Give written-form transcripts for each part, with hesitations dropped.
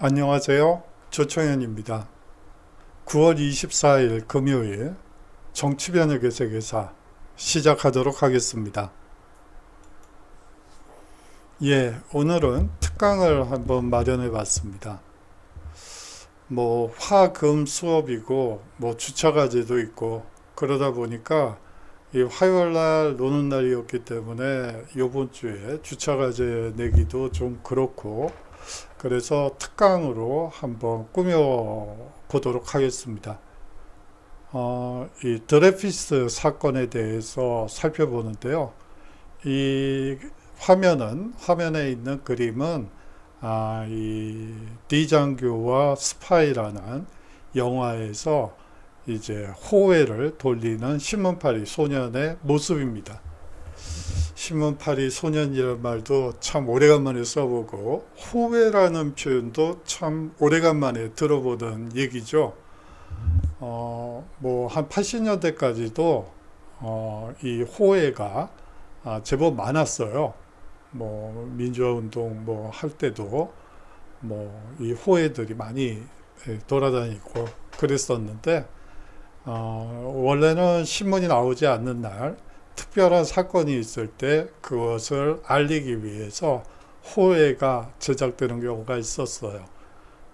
안녕하세요. 조청현입니다. 9월 24일 금요일 정치변혁의 세계사 시작하도록 하겠습니다. 오늘은 특강을 한번 마련해 봤습니다. 화금 수업이고 주차과제도 있고 그러다 보니까 이 화요일날 노는 날이었기 때문에 이번 주에 주차과제 내기도 좀 그렇고, 그래서 특강으로 한번 꾸며 보도록 하겠습니다. 이 드레피스 사건에 대해서 살펴보는데요. 이 화면에 있는 그림은 이 디장교와 스파이라는 영화에서 이제 호회를 돌리는 신문파리 소년의 모습입니다. 신문파리 소년이라는 말도 참 오래간만에 써보고, 호회라는 표현도 참 오래간만에 들어보는 얘기죠. 한 80년대까지도 이 호회가 제법 많았어요. 민주화운동 할 때도 이 호회들이 많이 돌아다니고 그랬었는데, 원래는 신문이 나오지 않는 날 특별한 사건이 있을 때 그것을 알리기 위해서 호회가 제작되는 경우가 있었어요.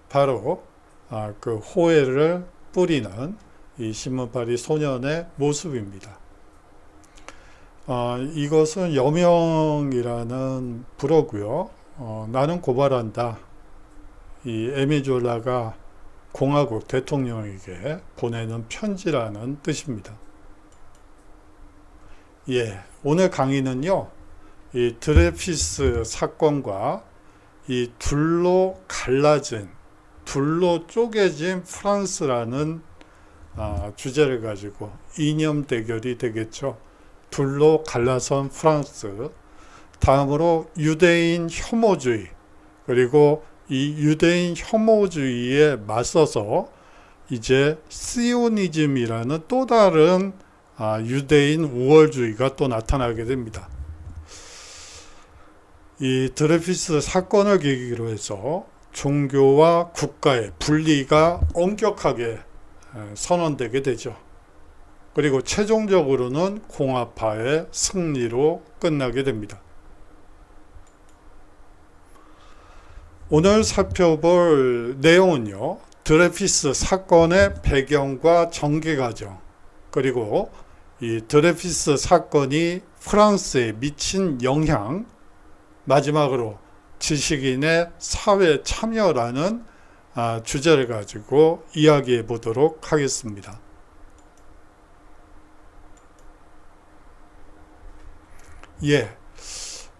바로 그 호회를 뿌리는 이 신문파리 소년의 모습입니다. 이것은 여명이라는 불어고요. 나는 고발한다. 이 에미졸라가 공화국 대통령에게 보내는 편지라는 뜻입니다. 오늘 강의는요, 이 드레피스 사건과 이 둘로 쪼개진 프랑스라는 주제를 가지고 이념 대결이 되겠죠. 둘로 갈라선 프랑스, 다음으로 유대인 혐오주의, 그리고 이 유대인 혐오주의에 맞서서 이제 시오니즘이라는 또 다른 유대인 우월주의가 또 나타나게 됩니다. 이 드레피스 사건을 계기로 해서 종교와 국가의 분리가 엄격하게 선언되게 되죠. 그리고 최종적으로는 공화파의 승리로 끝나게 됩니다. 오늘 살펴볼 내용은요, 드레피스 사건의 배경과 전개 과정, 그리고 이 드레피스 사건이 프랑스에 미친 영향, 마지막으로 지식인의 사회 참여라는 주제를 가지고 이야기해 보도록 하겠습니다.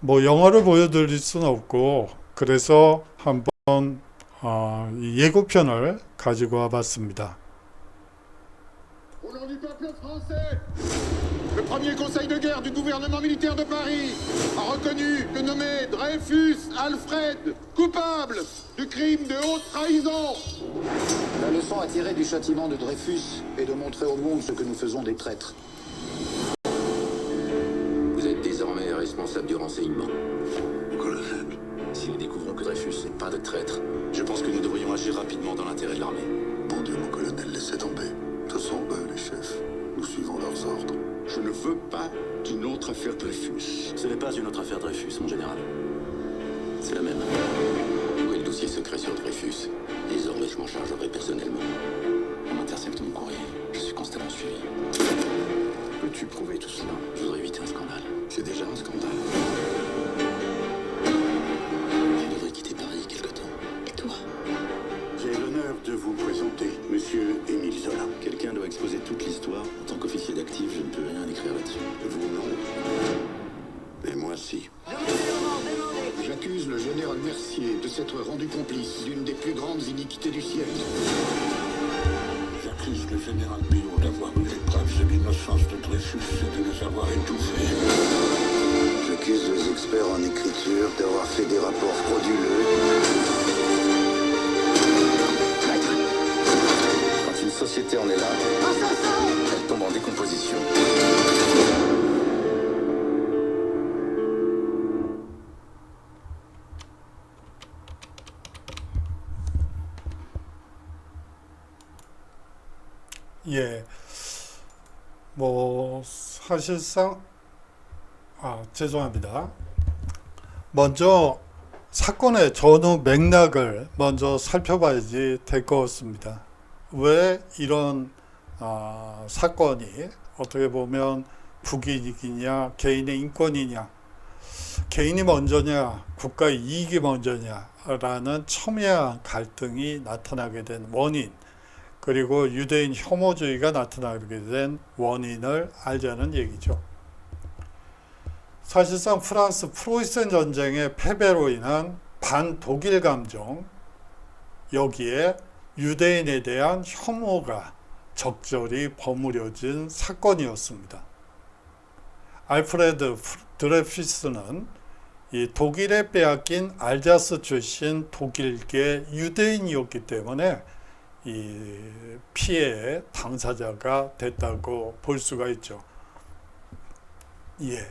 영화를 보여드릴 수는 없고, 그래서 한번 예고편을 가지고 와봤습니다. Au nom du peuple français, le premier conseil de guerre du gouvernement militaire de Paris a reconnu que nommé Dreyfus Alfred coupable du crime de haute trahison. La leçon à tirer du châtiment de Dreyfus est de montrer au monde ce que nous faisons des traîtres. Vous êtes désormais responsable du renseignement. Colonel, Si nous découvrons que Dreyfus n'est pas de traître, je pense que nous devrions agir rapidement dans l'intérêt de l'armée. Mon Dieu, mon colonel, laissez tomber. Ce sont eux les chefs. Nous suivons leurs ordres. je ne veux pas d'une autre affaire Dreyfus. Ce n'est pas une autre affaire Dreyfus, mon général. C'est la même. Où est le dossier secret sur Dreyfus? Désormais, je m'en chargerai personnellement. On m'intercepte mon courrier. Je suis constamment suivi. Peux-tu prouver tout cela? Je voudrais éviter un scandale. C'est déjà un scandale. Je devrais quitter Paris quelque temps. Et toi? J'ai l'honneur de vous présenter Monsieur Émile Zola. Quelqu'un doit exposer toute l'histoire. En tant qu'officier d'actif, je ne peux rien écrire là-dessus. Vous non. Et moi si. J'accuse le général Mercier de s'être rendu complice d'une des plus grandes iniquités du siècle. J'accuse le général Billot d'avoir eu les preuves de l'innocence de Dreyfus et de les avoir étouffées. J'accuse les experts en écriture d'avoir fait des rapports frauduleux. Quand une société en est là, elle tombe en décomposition. 예, 뭐 사실상 죄송합니다. 먼저 사건의 전후 맥락을 먼저 살펴봐야지 될 것 같습니다. 왜 이런 사건이 어떻게 보면 국익이냐 개인의 인권이냐, 개인이 먼저냐 국가의 이익이 먼저냐라는 첨예한 갈등이 나타나게 된 원인, 그리고 유대인 혐오주의가 나타나게 된 원인을 알자는 얘기죠. 사실상 프랑스 프로이센 전쟁의 패배로 인한 반독일 감정, 여기에 유대인에 대한 혐오가 적절히 버무려진 사건이었습니다. 알프레드 드레피스는 이 독일에 빼앗긴 알자스 출신 독일계 유대인이었기 때문에 이 피해의 당사자가 됐다고 볼 수가 있죠. 예.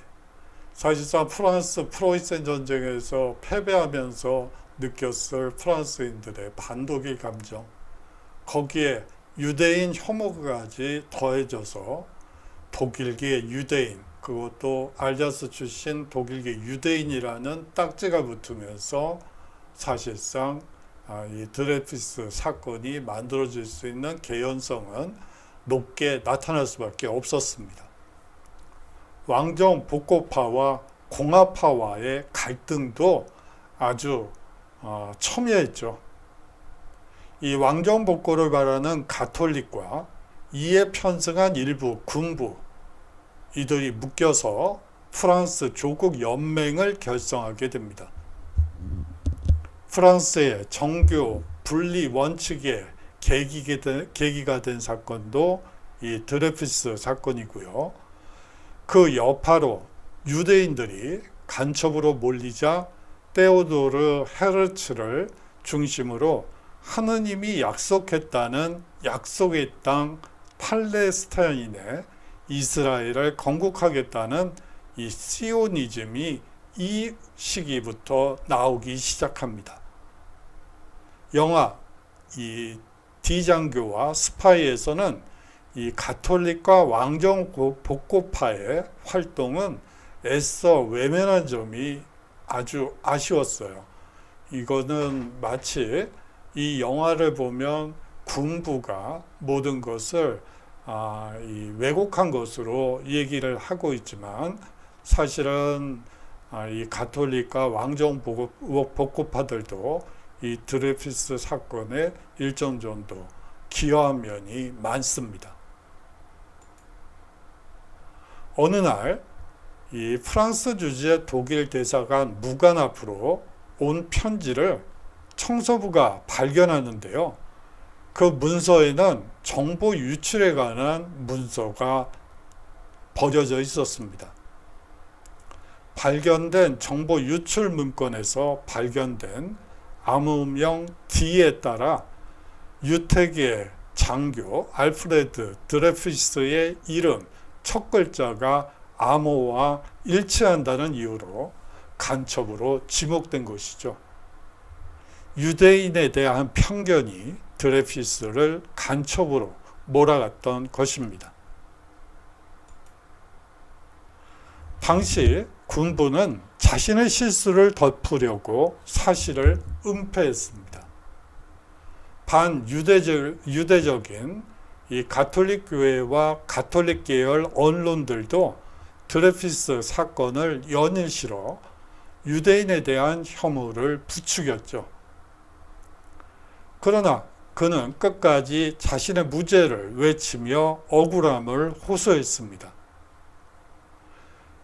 사실상 프랑스 프로이센 전쟁에서 패배하면서 느꼈을 프랑스인들의 반독일 감정, 거기에 유대인 혐오까지 더해져서 독일계 유대인, 그것도 알자스 출신 독일계 유대인이라는 딱지가 붙으면서 사실상 이 드레피스 사건이 만들어질 수 있는 개연성은 높게 나타날 수밖에 없었습니다. 왕정 복고파와 공화파와의 갈등도 아주 첨예했죠. 이 왕정 복고를 바라는 가톨릭과 이에 편승한 일부 군부, 이들이 묶여서 프랑스 조국 연맹을 결성하게 됩니다. 프랑스의 정교 분리 원칙의 계기가 된 사건도 이 드레피스 사건이고요. 그 여파로 유대인들이 간첩으로 몰리자 테오도르 헤르츠를 중심으로 하느님이 약속했다는 약속의 땅 팔레스타인의 이스라엘을 건국하겠다는 이 시오니즘이 이 시기부터 나오기 시작합니다. 영화 이 디장교와 스파이에서는 이 가톨릭과 왕정 복고파의 활동은 애써 외면한 점이 아주 아쉬웠어요. 이거는 마치 이 영화를 보면 군부가 모든 것을 왜곡한 것으로 얘기를 하고 있지만, 사실은 이 가톨릭과 왕정 복고파들도 이 드레피스 사건에 일정 정도 기여한 면이 많습니다. 어느 날 이 프랑스 주재 독일 대사관 무관 앞으로 온 편지를 청소부가 발견하는데요. 그 문서에는 정보 유출에 관한 문서가 버려져 있었습니다. 발견된 정보 유출 문건에서 발견된 암호명 D에 따라 유택의 장교 알프레드 드레피스의 이름 첫 글자가 암호와 일치한다는 이유로 간첩으로 지목된 것이죠. 유대인에 대한 편견이 드레피스를 간첩으로 몰아갔던 것입니다. 당시 군부는 자신의 실수를 덮으려고 사실을 은폐했습니다. 반유대적인 이 가톨릭 교회와 가톨릭 계열 언론들도 드레피스 사건을 연일시로 유대인에 대한 혐오를 부추겼죠. 그러나 그는 끝까지 자신의 무죄를 외치며 억울함을 호소했습니다.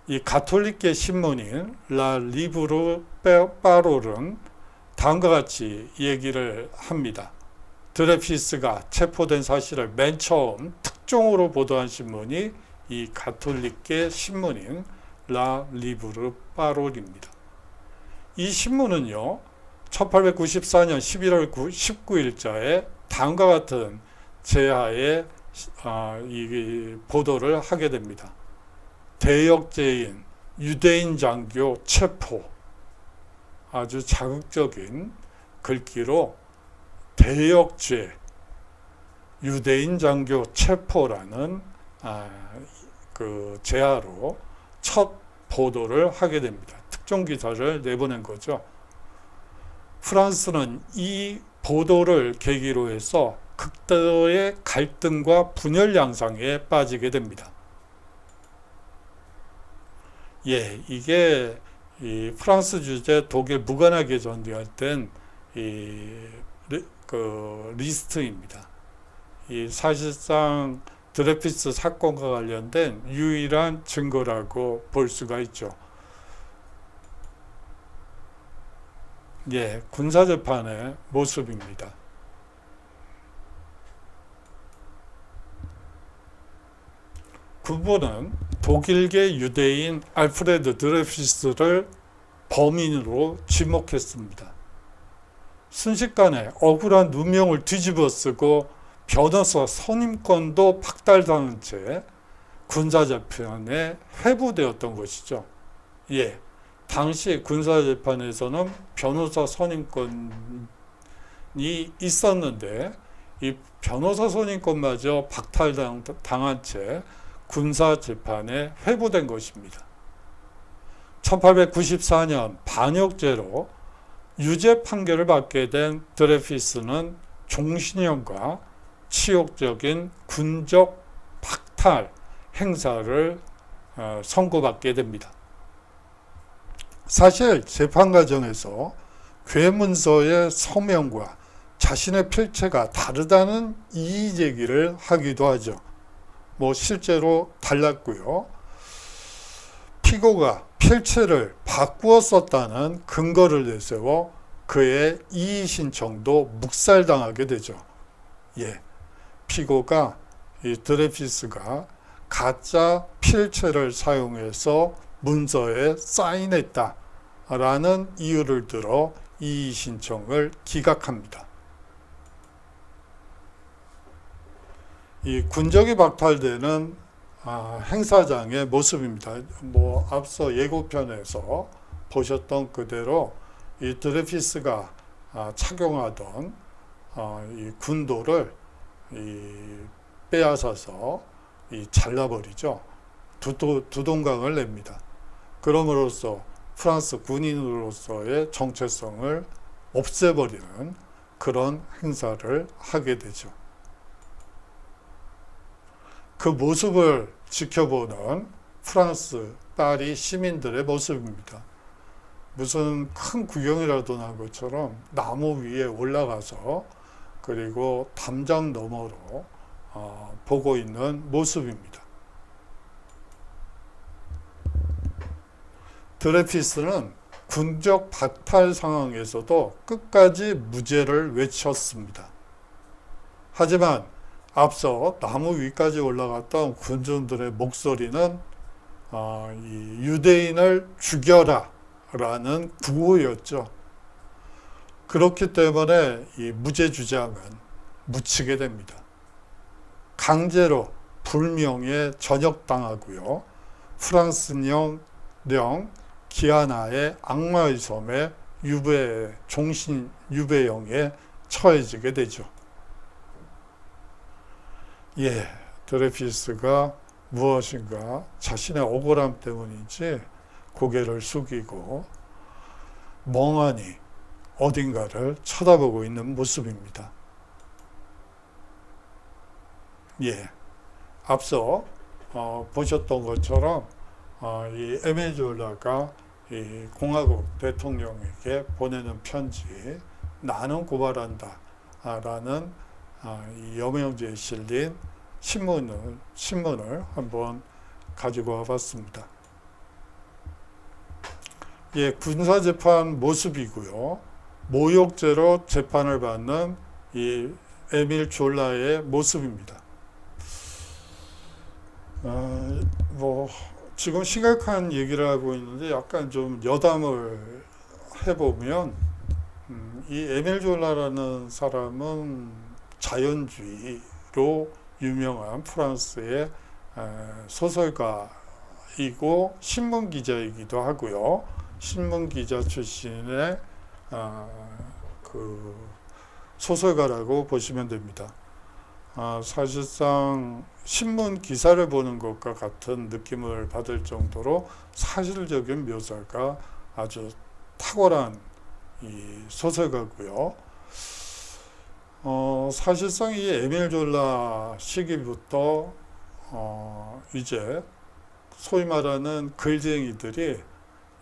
이 가톨릭계 신문인 라 리브르 파롤은 다음과 같이 얘기를 합니다. 드레피스가 체포된 사실을 맨 처음 특종으로 보도한 신문이 이 가톨릭계 신문인 라 리브르 파롤입니다. 이 신문은요, 1894년 11월 19일자에 다음과 같은 제하에 이 보도를 하게 됩니다. 대역죄인 유대인 장교 체포. 아주 자극적인 글귀로 대역죄, 유대인 장교 체포라는 그 제하로 첫 보도를 하게 됩니다. 특종 기사를 내보낸 거죠. 프랑스는 이 보도를 계기로 해서 극도의 갈등과 분열 양상에 빠지게 됩니다. 예, 이게 이 프랑스 주재 독일 무관하게 전쟁할 땐 그 리스트입니다. 이 사실상 드레피스 사건과 관련된 유일한 증거라고 볼 수가 있죠. 예, 군사재판의 모습입니다. 군부는 독일계 유대인 알프레드 드레피스를 범인으로 지목했습니다. 순식간에 억울한 누명을 뒤집어 쓰고 변호사 선임권도 박탈당한 채 군사재판에 회부되었던 것이죠. 예, 당시 군사재판에서는 변호사 선임권이 있었는데 이 변호사 선임권마저 박탈당한 채 군사재판에 회부된 것입니다. 1894년 반역죄로 유죄 판결을 받게 된 드레피스는 종신형과 치욕적인 군적 박탈 행사를 선고받게 됩니다. 사실 재판 과정에서 괴문서의 서명과 자신의 필체가 다르다는 이의 제기를 하기도 하죠. 실제로 달랐고요. 피고가 필체를 바꾸어 썼다는 근거를 내세워 그의 이의 신청도 묵살당하게 되죠. 예, 피고가 이 드레피스가 가짜 필체를 사용해서 문서에 사인했다라는 이유를 들어 이의 신청을 기각합니다. 이 군적이 박탈되는 행사장의 모습입니다. 앞서 예고편에서 보셨던 그대로 이 드레피스가 착용하던 이 군도를 빼앗아서 잘라버리죠. 두동강을 냅니다. 그럼으로써 프랑스 군인으로서의 정체성을 없애버리는 그런 행사를 하게 되죠. 그 모습을 지켜보는 프랑스 파리 시민들의 모습입니다. 무슨 큰 구경이라도 난 것처럼 나무 위에 올라가서 그리고 담장 너머로 보고 있는 모습입니다. 드레피스는 군적 박탈 상황에서도 끝까지 무죄를 외쳤습니다. 하지만 앞서 나무 위까지 올라갔던 군중들의 목소리는 이 유대인을 죽여라 라는 구호였죠. 그렇기 때문에 이 무죄 주장은 묻히게 됩니다. 강제로 불명예 전역당하고요. 프랑스령 기아나의 악마의 섬에 종신 유배형에 처해지게 되죠. 예, 드레피스가 무엇인가 자신의 억울함 때문인지 고개를 숙이고 멍하니 어딘가를 쳐다보고 있는 모습입니다. 예, 앞서 보셨던 것처럼 이 에밀 졸라가 이 공화국 대통령에게 보내는 편지, 나는 고발한다 라는 이 여명지에 실린 신문을 한번 가지고 와봤습니다. 예, 군사재판 모습이고요. 모욕죄로 재판을 받는 이 에밀 졸라의 모습입니다. 지금 심각한 얘기를 하고 있는데 약간 좀 여담을 해보면 이 에밀 졸라라는 사람은 자연주의로 유명한 프랑스의 소설가이고 신문기자이기도 하고요. 신문기자 출신의 그 소설가라고 보시면 됩니다. 사실상 신문 기사를 보는 것과 같은 느낌을 받을 정도로 사실적인 묘사가 아주 탁월한 이 소설가고요. 사실상 이 에밀 졸라 시기부터 이제 소위 말하는 글쟁이들이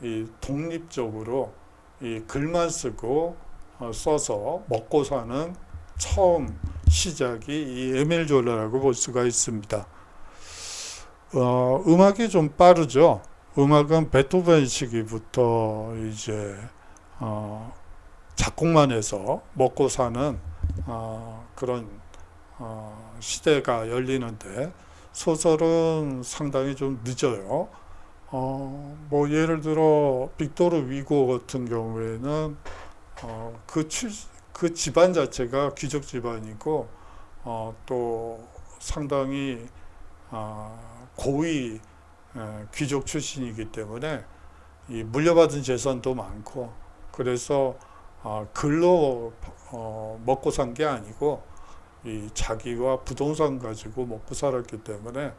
이 독립적으로 이 글만 쓰고 써서 먹고 사는 처음 시작이 이 에밀 졸라라고 볼 수가 있습니다. 음악이 좀 빠르죠. 음악은 베토벤 시기부터 이제 작곡만 해서 먹고 사는 그런 시대가 열리는데, 소설은 상당히 좀 늦어요. 뭐 예를 들어 빅토르 위고 같은 경우에는 그 집안 자체가 귀족 집안이고 또 상당히 고위 귀족 출신이기 때문에 이 물려받은 재산도 많고, 그래서 글로 먹고 산 게 아니고 이 자기와 부동산 가지고 먹고 살았기 때문에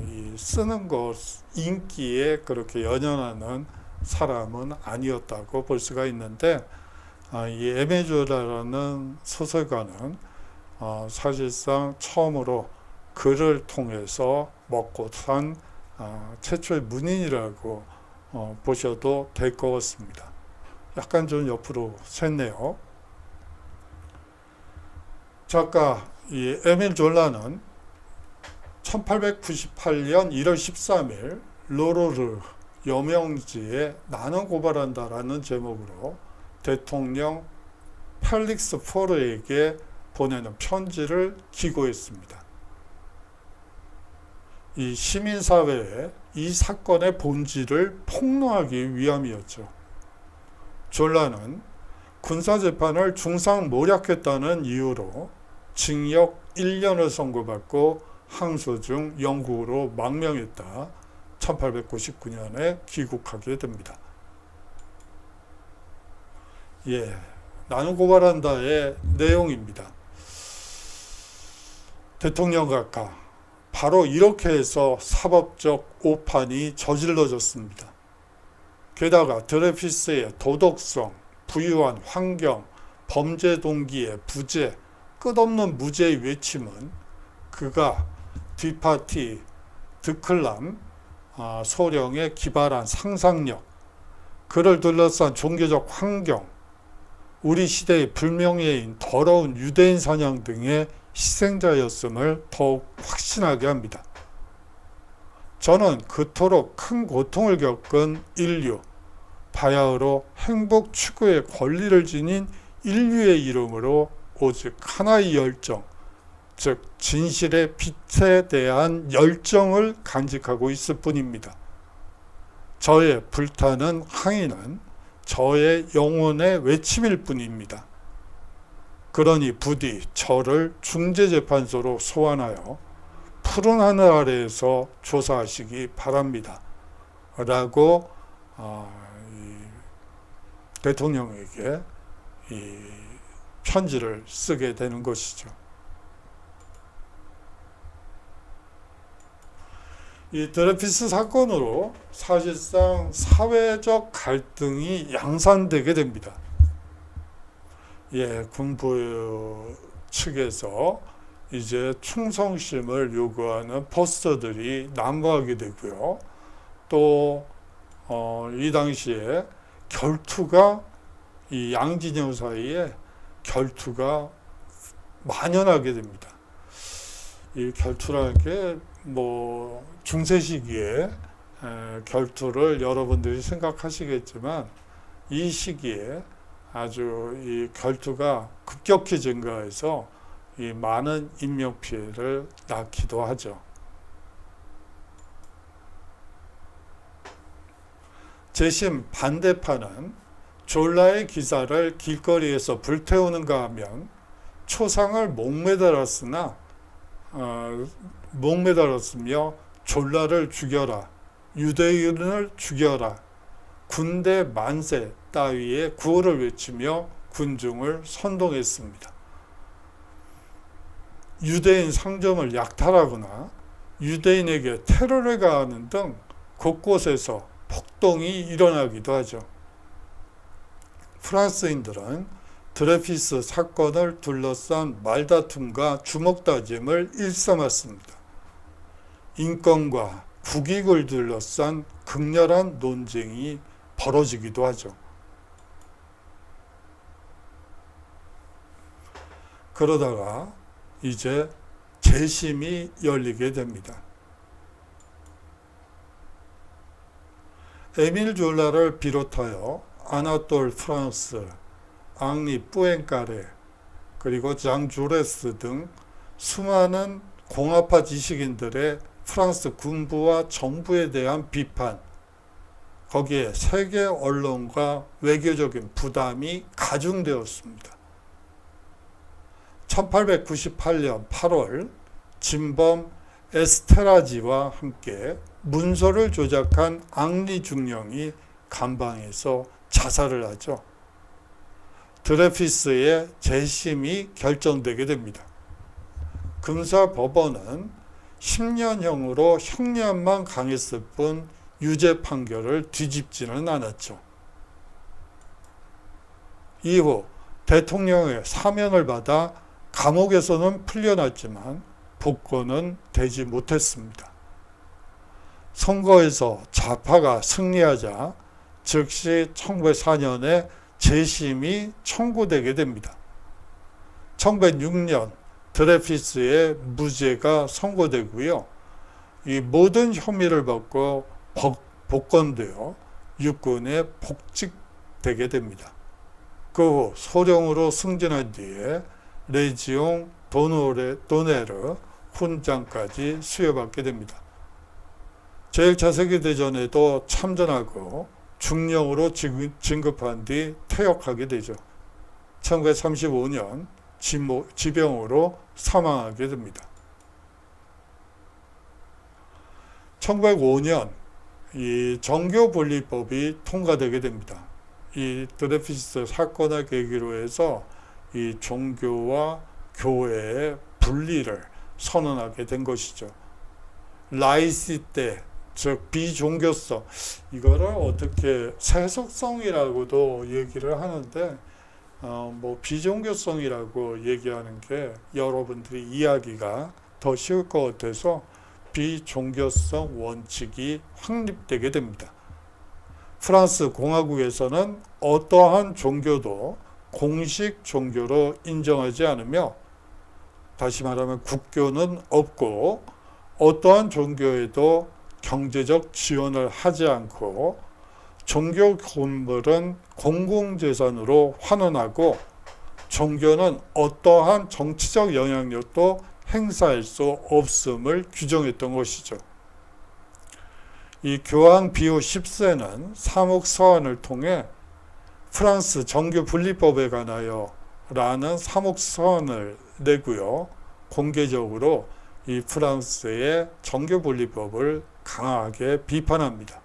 이 쓰는 것 인기에 그렇게 연연하는 사람은 아니었다고 볼 수가 있는데, 이 에밀 졸라라는 소설가는 사실상 처음으로 글을 통해서 먹고 산 최초의 문인이라고 보셔도 될 것 같습니다. 약간 좀 옆으로 샜네요. 작가 이 에밀 졸라는 1898년 1월 13일 로로르 여명지에 나는 고발한다라는 제목으로 대통령 펠릭스 포르에게 보내는 편지를 기고했습니다. 이 시민사회에 이 사건의 본질을 폭로하기 위함이었죠. 졸라는 군사재판을 중상모략했다는 이유로 징역 1년을 선고받고 항소 중 영국으로 망명했다 1899년에 귀국하게 됩니다. 나는 고발한다의 내용입니다. 대통령 각하, 바로 이렇게 해서 사법적 오판이 저질러졌습니다. 게다가 드레피스의 도덕성, 부유한 환경, 범죄 동기의 부재, 끝없는 무죄의 외침은 그가 뒤파티, 드클람, 소령의 기발한 상상력, 그를 둘러싼 종교적 환경, 우리 시대의 불명예인 더러운 유대인 사냥 등의 희생자였음을 더욱 확신하게 합니다. 저는 그토록 큰 고통을 겪은 인류, 바야흐로 행복 추구의 권리를 지닌 인류의 이름으로 오직 하나의 열정, 즉 진실의 빛에 대한 열정을 간직하고 있을 뿐입니다. 저의 불타는 항의는 저의 영혼의 외침일 뿐입니다. 그러니 부디 저를 중재재판소로 소환하여 푸른 하늘 아래에서 조사하시기 바랍니다. 라고 대통령에게 이 편지를 쓰게 되는 것이죠. 이 드레피스 사건으로 사실상 사회적 갈등이 양산되게 됩니다. 군부 측에서 이제 충성심을 요구하는 포스터들이 난무하게 되고요. 또 이 당시에 결투가 이 양진영 사이에 결투가 만연하게 됩니다. 이 결투라는 게 뭐 중세 시기에 결투를 여러분들이 생각하시겠지만, 이 시기에 아주 이 결투가 급격히 증가해서 이 많은 인명 피해를 낳기도 하죠. 재심 반대파는 졸라의 기사를 길거리에서 불태우는가 하면 초상을 목매달았으며 졸라를 죽여라, 유대인을 죽여라, 군대 만세 따위의 구호를 외치며 군중을 선동했습니다. 유대인 상점을 약탈하거나 유대인에게 테러를 가하는 등 곳곳에서 폭동이 일어나기도 하죠. 프랑스인들은 드레피스 사건을 둘러싼 말다툼과 주먹다짐을 일삼았습니다. 인권과 국익을 둘러싼 극렬한 논쟁이 벌어지기도 하죠. 그러다가 이제 재심이 열리게 됩니다. 에밀 졸라를 비롯하여 아나톨 프랑스, 앙리 뿌엥까레, 그리고 장 조레스 등 수많은 공화파 지식인들의 프랑스 군부와 정부에 대한 비판, 거기에 세계 언론과 외교적인 부담이 가중되었습니다. 1898년 8월 진범 에스테라지와 함께 문서를 조작한 앙리 중령이 감방에서 자살을 하죠. 드레피스의 재심이 결정되게 됩니다. 금사법원은 10년형으로 형량만 강했을 뿐 유죄 판결을 뒤집지는 않았죠. 이후 대통령의 사면을 받아 감옥에서는 풀려났지만 복권은 되지 못했습니다. 선거에서 좌파가 승리하자 즉시 1904년에 재심이 청구되게 됩니다. 1906년 드레피스의 무죄가 선고되고요. 이 모든 혐의를 받고 복권되어 육군에 복직되게 됩니다. 그 후 소령으로 승진한 뒤에 레지옹 도네르 훈장까지 수여받게 됩니다. 제1차 세계대전에도 참전하고 중령으로 진급한 뒤 퇴역하게 되죠. 1935년 지병으로 사망하게 됩니다. 1905년 이 정교분리법이 통과되게 됩니다. 이 드레피스 사건을 계기로 해서 이 종교와 교회의 분리를 선언하게 된 것이죠. 라이시테, 즉 비종교성, 이거를 어떻게 세속성이라고도 얘기를 하는데 뭐 비종교성이라고 얘기하는 게 여러분들이 이해하기가 더 쉬울 것 같아서 비종교성 원칙이 확립되게 됩니다. 프랑스 공화국에서는 어떠한 종교도 공식 종교로 인정하지 않으며, 다시 말하면 국교는 없고 어떠한 종교에도 경제적 지원을 하지 않고 종교 건물은 공공재산으로 환원하고 종교는 어떠한 정치적 영향력도 행사할 수 없음을 규정했던 것이죠. 이 교황 비오 10세는 사목서한을 통해 프랑스 정교분리법에 관하여 라는 사목서한을 내고요. 공개적으로 이 프랑스의 정교분리법을 강하게 비판합니다.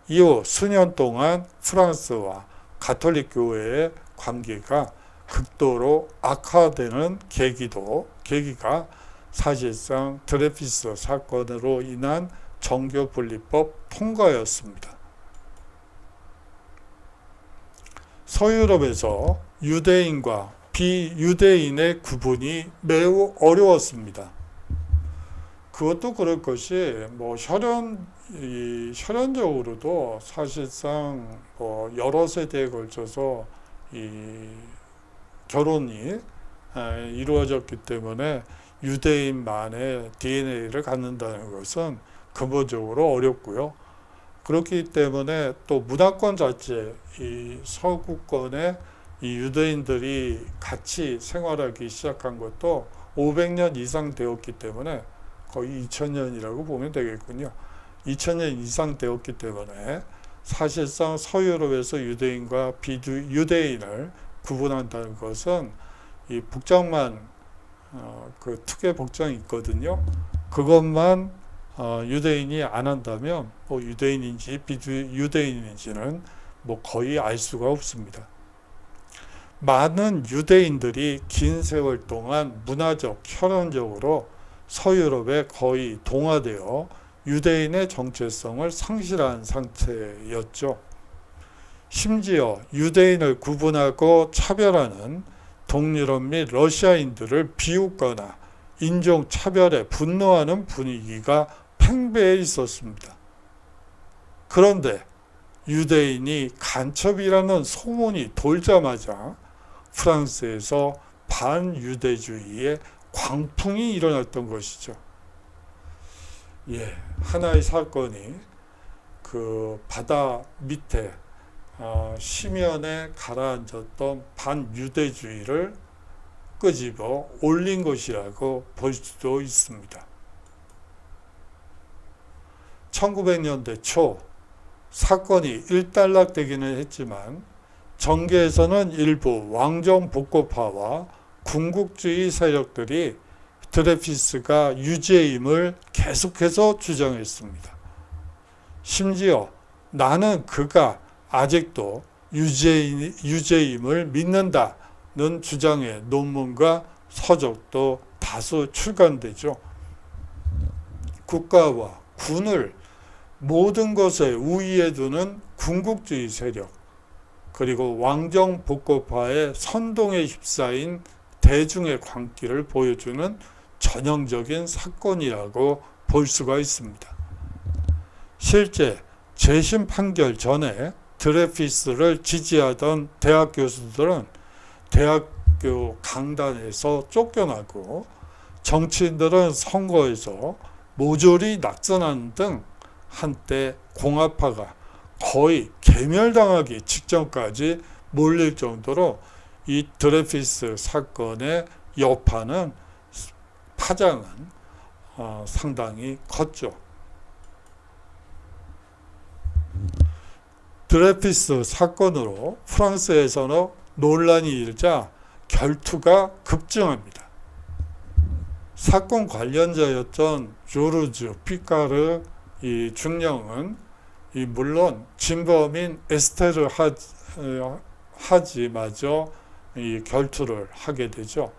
이후 수년 동안 프랑스와 가톨릭 교회의 관계가 극도로 악화되는 계기가 사실상 드레피스 사건으로 인한 정교분리법 통과였습니다. 서유럽에서 유대인과 비유대인의 구분이 매우 어려웠습니다. 그것도 그럴 것이 뭐 혈연적으로도 사실상 뭐 여러 세대에 걸쳐서 이 결혼이 이루어졌기 때문에 유대인만의 DNA를 갖는다는 것은 근본적으로 어렵고요. 그렇기 때문에 또 문화권 자체, 이 서구권에 이 유대인들이 같이 생활하기 시작한 것도 500년 이상 되었기 때문에 거의 2000년이라고 보면 되겠군요. 2000년 이상 되었기 때문에 사실상 서유럽에서 유대인과 비유대인을 구분한다는 것은 이 복장만 그 특유의 복장이 있거든요. 그것만 유대인이 안 한다면 뭐 유대인인지 비유대인인지는 뭐 거의 알 수가 없습니다. 많은 유대인들이 긴 세월 동안 문화적, 혈연적으로 서유럽에 거의 동화되어 유대인의 정체성을 상실한 상태였죠. 심지어 유대인을 구분하고 차별하는 동유럽 및 러시아인들을 비웃거나 인종차별에 분노하는 분위기가 팽배해 있었습니다. 그런데 유대인이 간첩이라는 소문이 돌자마자 프랑스에서 반유대주의의 광풍이 일어났던 것이죠. 하나의 사건이 그 바다 밑에 심연에 가라앉았던 반유대주의를 끄집어 올린 것이라고 볼 수도 있습니다. 1900년대 초 사건이 일단락되기는 했지만 정계에서는 일부 왕정복고파와 군국주의 세력들이 드레피스가 유죄임을 계속해서 주장했습니다. 심지어 나는 그가 아직도 유죄임을 믿는다는 주장의 논문과 서적도 다수 출간되죠. 국가와 군을 모든 것에 우위에 두는 군국주의 세력, 그리고 왕정복고파의 선동에 휩싸인 대중의 광기를 보여주는 전형적인 사건이라고 볼 수가 있습니다. 실제 재심 판결 전에 드레피스를 지지하던 대학 교수들은 대학교 강단에서 쫓겨나고 정치인들은 선거에서 모조리 낙선하는 등 한때 공화파가 거의 괴멸당하기 직전까지 몰릴 정도로 이 드레피스 사건의 여파는 파장은 상당히 컸죠. 드레피스 사건으로 프랑스에서는 논란이 일자 결투가 급증합니다. 사건 관련자였던 조르주 피카르 이 중령은 물론 진범인 에스테르 하지마저 이 결투를 하게 되죠.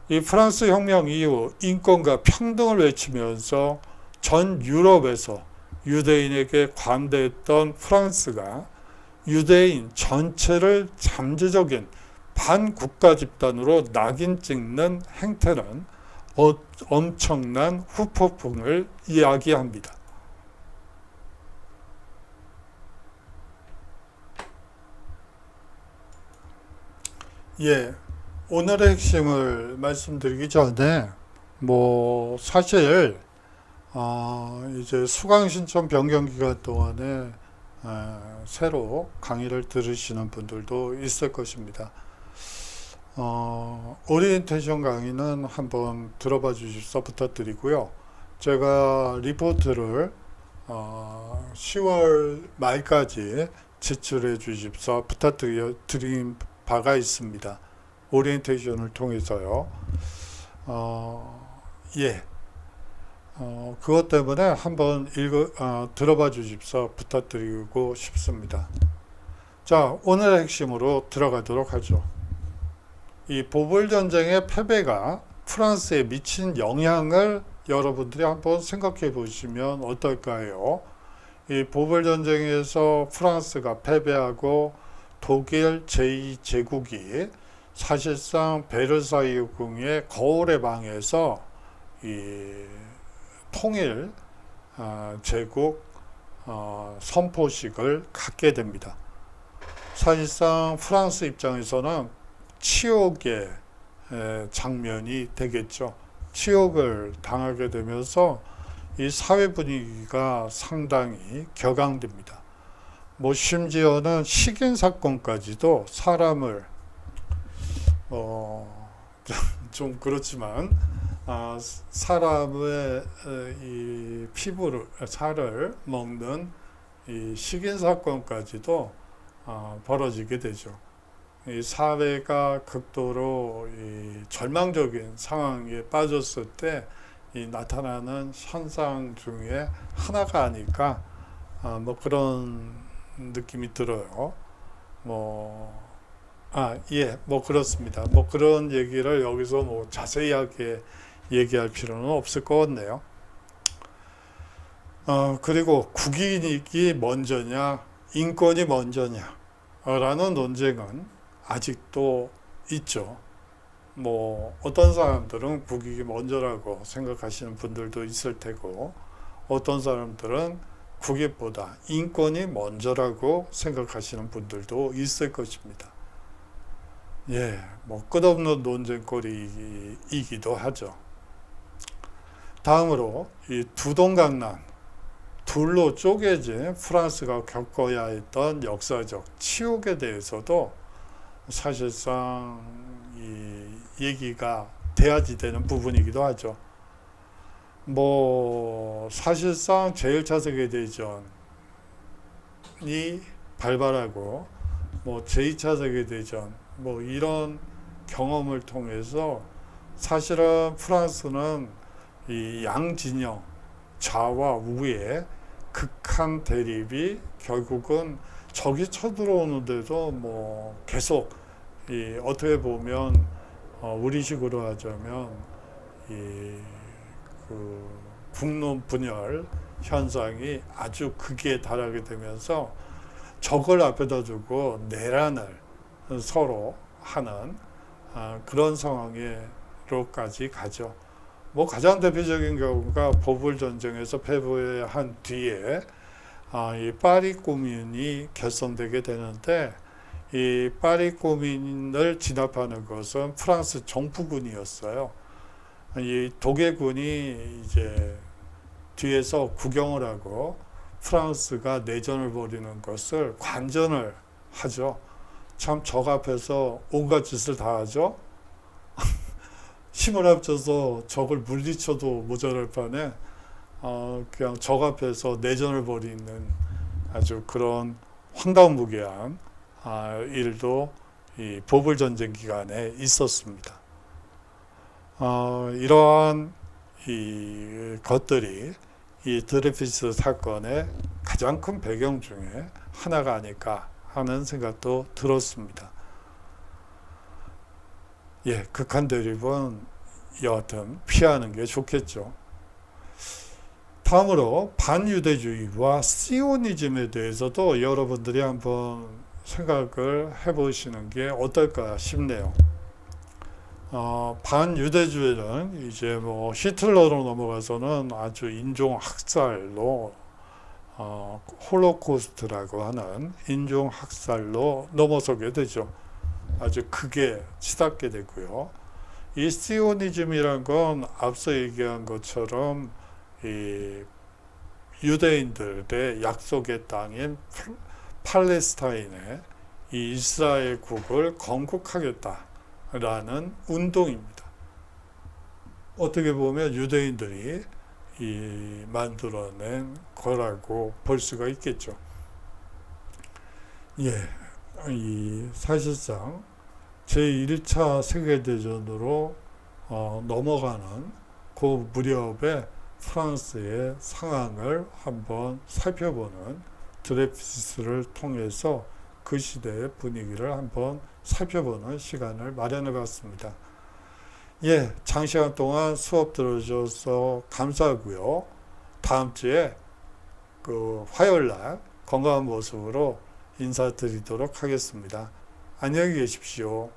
이 프랑스 혁명 이후 인권과 평등을 외치면서 전 유럽에서 유대인에게 관대했던 프랑스가 유대인 전체를 잠재적인 반국가 집단으로 낙인 찍는 행태는 엄청난 후폭풍을 이야기합니다. 오늘의 핵심을 말씀드리기 전에 사실 이제 수강 신청 변경 기간 동안에 새로 강의를 들으시는 분들도 있을 것입니다. 오리엔테이션 강의는 한번 들어봐 주십사 부탁드리고요. 제가 리포트를 10월 말까지 제출해 주십사 부탁드린 바가 있습니다. 오리엔테이션을 통해서요. 그것 때문에 한번 들어봐 주십사 부탁드리고 싶습니다. 자, 오늘의 핵심으로 들어가도록 하죠. 이 보불전쟁의 패배가 프랑스에 미친 영향을 여러분들이 한번 생각해 보시면 어떨까요? 이 보불전쟁에서 프랑스가 패배하고 독일 제2제국이 사실상 베르사유궁의 거울의 방에서 이 통일 제국 선포식을 갖게 됩니다. 사실상 프랑스 입장에서는 치욕의 장면이 되겠죠. 치욕을 당하게 되면서 이 사회 분위기가 상당히 격앙됩니다. 심지어는 식인 사건까지도 사람을 좀 그렇지만 사람의 이 피부를 살을 먹는 이 식인 사건까지도 벌어지게 되죠. 이 사회가 극도로 이 절망적인 상황에 빠졌을 때 이 나타나는 현상 중에 하나가 아닐까 그런 느낌이 들어요. 예, 뭐 그렇습니다. 뭐 그런 얘기를 여기서 뭐 자세하게 얘기할 필요는 없을 것 같네요. 그리고 국익이 먼저냐, 인권이 먼저냐, 라는 논쟁은 아직도 있죠. 뭐 어떤 사람들은 국익이 먼저라고 생각하시는 분들도 있을 테고, 어떤 사람들은 국익보다 인권이 먼저라고 생각하시는 분들도 있을 것입니다. 예, 뭐 끝없는 논쟁거리이기도 하죠. 다음으로 이 두동강난, 둘로 쪼개진 프랑스가 겪어야 했던 역사적 치욕에 대해서도 사실상 이 얘기가 돼야지 되는 부분이기도 하죠. 뭐 사실상 제1차 세계대전이 발발하고 뭐 제2차 세계대전 뭐 이런 경험을 통해서 사실은 프랑스는 이 양진영 좌와 우의 극한 대립이 결국은 적이 쳐들어오는데도 뭐 계속 이 어떻게 보면 우리식으로 하자면 그 국론 분열 현상이 아주 극에 달하게 되면서 적을 앞에다 두고 내란을 서로 하는 그런 상황으로까지 가죠. 뭐 가장 대표적인 경우가 보불 전쟁에서 패배한 뒤에 이 파리 코민이 결성되게 되는데, 이 파리 코민을 진압하는 것은 프랑스 정부군이었어요. 이 독일군이 이제 뒤에서 구경을 하고 프랑스가 내전을 벌이는 것을 관전을 하죠. 참 적 앞에서 온갖 짓을 다 하죠. 힘을 합쳐서 적을 물리쳐도 모자랄 판에 그냥 적 앞에서 내전을 벌이는 아주 그런 황당무계한 일도 이 보불 전쟁 기간에 있었습니다. 이러한 이 것들이 이 드레피스 사건의 가장 큰 배경 중에 하나가 아닐까 하는 생각도 들었습니다. 예, 극한 대립은 여하튼 피하는 게 좋겠죠. 다음으로 반유대주의와 시오니즘에 대해서도 여러분들이 한번 생각을 해보시는 게 어떨까 싶네요. 반유대주의는 이제 뭐 히틀러로 넘어가서는 아주 인종 학살로 홀로코스트라고 하는 인종 학살로 넘어서게 되죠. 아주 크게 치닫게 되고요. 이 시오니즘이란 건 앞서 얘기한 것처럼 이 유대인들의 약속의 땅인 팔레스타인에 이 이스라엘국을 건국하겠다라는 운동입니다. 어떻게 보면 유대인들이 이 만들어낸 거라고 볼 수가 있겠죠. 예, 이 사실상 제1차 세계대전으로 넘어가는 그 무렵에 프랑스의 상황을 한번 살펴보는 드레피스를 통해서 그 시대의 분위기를 한번 살펴보는 시간을 마련해 봤습니다. 예, 장시간 동안 수업 들어줘서 감사하고요. 다음 주에 그 화요일 날 건강한 모습으로 인사드리도록 하겠습니다. 안녕히 계십시오.